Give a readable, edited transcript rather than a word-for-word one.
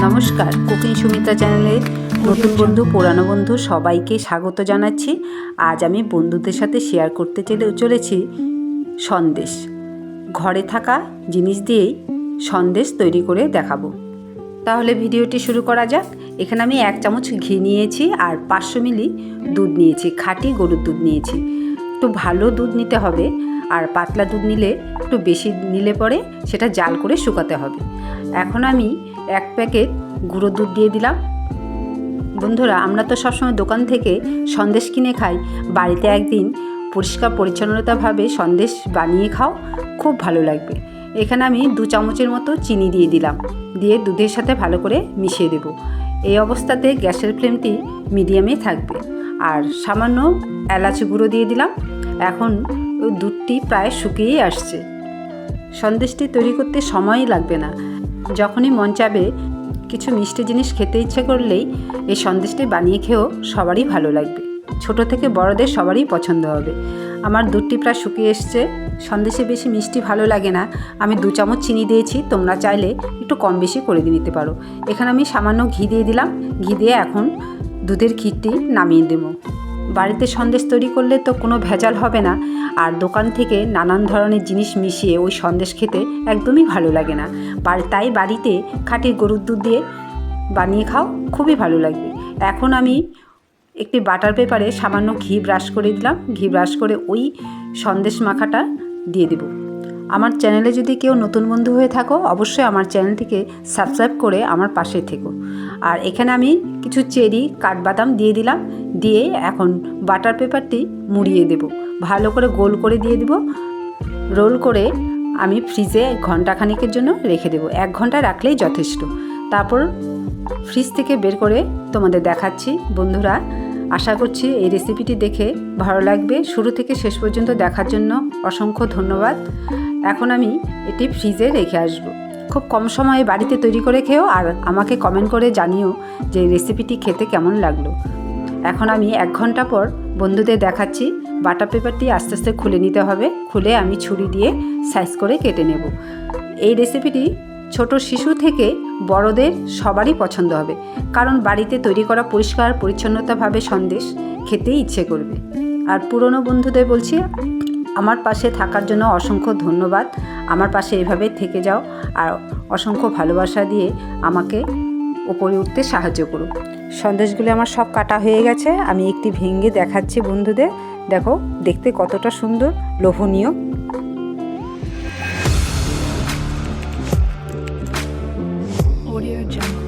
নমস্কার, কুকিং সুমিত্রা চ্যানেলে নতুন বন্ধু পুরানো বন্ধু সবাইকে স্বাগত জানাচ্ছি। আজ আমি বন্ধুদের সাথে শেয়ার করতে চলেছি সন্দেশ। ঘরে থাকা জিনিস দিয়েই সন্দেশ তৈরি করে দেখাবো। তাহলে ভিডিওটি শুরু করা যাক। এখানে আমি 1 চামচ ঘি নিয়েছি আর 500 মিলি দুধ নিয়েছি, খাঁটি গরুর দুধ নিয়েছি। একটু ভালো দুধ নিতে হবে, আর পাতলা দুধ নিলে একটু বেশি নিলে পরে সেটা জাল করে শুকাতে হবে। এখন আমি 1 প্যাকেট গুঁড়ো দুধ দিয়ে দিলাম। বন্ধুরা, আমরা তো সবসময় দোকান থেকে সন্দেশ কিনে খাই, বাড়িতে একদিন পরিষ্কার পরিচ্ছন্নতাভাবে সন্দেশ বানিয়ে খাও, খুব ভালো লাগবে। এখানে আমি 2 চামচের মতো চিনি দিয়ে দিলাম, দিয়ে দুধের সাথে ভালো করে মিশিয়ে দেব। এই অবস্থাতে গ্যাসের ফ্লেমটি মিডিয়ামে থাকবে। আর সামান্য এলাচ গুঁড়ো দিয়ে দিলাম। এখন দুধটি প্রায় শুকিয়েই আসছে। সন্দেশটি তৈরি করতে সময়ই লাগবে না। যখনই মন চাবে কিছু মিষ্টি জিনিস খেতে ইচ্ছে করলেই এই সন্দেশটি বানিয়ে খেয়েও সবারই ভালো লাগবে। ছোট থেকে বড়দের সবারই পছন্দ হবে। আমার দুধটি প্রায় শুকিয়ে এসছে। সন্দেশে বেশি মিষ্টি ভালো লাগে না, আমি 2 চামচ চিনি দিয়েছি, তোমরা চাইলে একটু কম বেশি করে দিতে পারো। এখানে আমি সামান্য ঘি দিয়ে দিলাম। ঘি দিয়ে এখন দুধের ক্ষীরটি নামিয়ে দেবো। বাড়িতে সন্দেশ তৈরি করলে তো কোনো ভেজাল হবে না, আর দোকান থেকে নানান ধরনের জিনিস মিশিয়ে ওই সন্দেশ খেতে একদমই ভালো লাগে না। তাই বাড়িতে খাঁটি গরুর দুধ দিয়ে বানিয়ে খাও, খুবই ভালো লাগবে। এখন আমি একটি বাটার পেপারে সামান্য ঘি ব্রাশ করে দিলাম। ঘি ব্রাশ করে ওই সন্দেশ মাখাটা দিয়ে দেব। আমার চ্যানেলে যদি কেউ নতুন বন্ধু হয়ে থাকো, অবশ্যই আমার চ্যানেলটিকে সাবস্ক্রাইব করে আমার পাশে থেকো। আর এখানে আমি কিছু চেরি কাঠবাদাম দিয়ে দিলাম। দিয়ে এখন বাটার পেপারটি মুড়িয়ে দেব, ভালো করে গোল করে দিয়ে দেব। রোল করে আমি ফ্রিজে ঘন্টাখানেকের জন্য রেখে দেব। 1 ঘন্টা রাখলেই যথেষ্ট। তারপর ফ্রিজ থেকে বের করে তোমাদের দেখাচ্ছি। বন্ধুরা, আশা করছি এই রেসিপিটি দেখে ভালো লাগবে। শুরু থেকে শেষ পর্যন্ত দেখার জন্য অসংখ্য ধন্যবাদ। এখন আমি এটি ফ্রিজে রেখে আসব। খুব কম সময়ে বাড়িতে তৈরি করে খেও, আর আমাকে কমেন্ট করে জানিও যে রেসিপিটি খেতে কেমন লাগলো। এখন আমি 1 ঘন্টা পর বন্ধুদের দেখাচ্ছি। বাটার পেপারটি আস্তে আস্তে খুলে নিতে হবে। খুলে আমি ছুরি দিয়ে সাইজ করে কেটে নেব। এই রেসিপিটি ছোট শিশু থেকে বড়দের সবারই পছন্দ হবে, কারণ বাড়িতে তৈরি করা পরিষ্কার পরিচ্ছন্নতাভাবে সন্দেশ খেতেই ইচ্ছে করবে। আর পুরনো বন্ধুদের বলছি, আমার পাশে থাকার জন্য অসংখ্য ধন্যবাদ। আমার পাশে এভাবে থেকে যাও, আর অসংখ্য ভালোবাসা দিয়ে আমাকে উপরে উঠতে সাহায্য করো। সন্দেশগুলো আমার সব কাটা হয়ে গেছে। আমি একটি ভেঙে দেখাচ্ছি বন্ধুদের। দেখো দেখতে কতটা সুন্দর, লোভনীয়। Audio Jungle.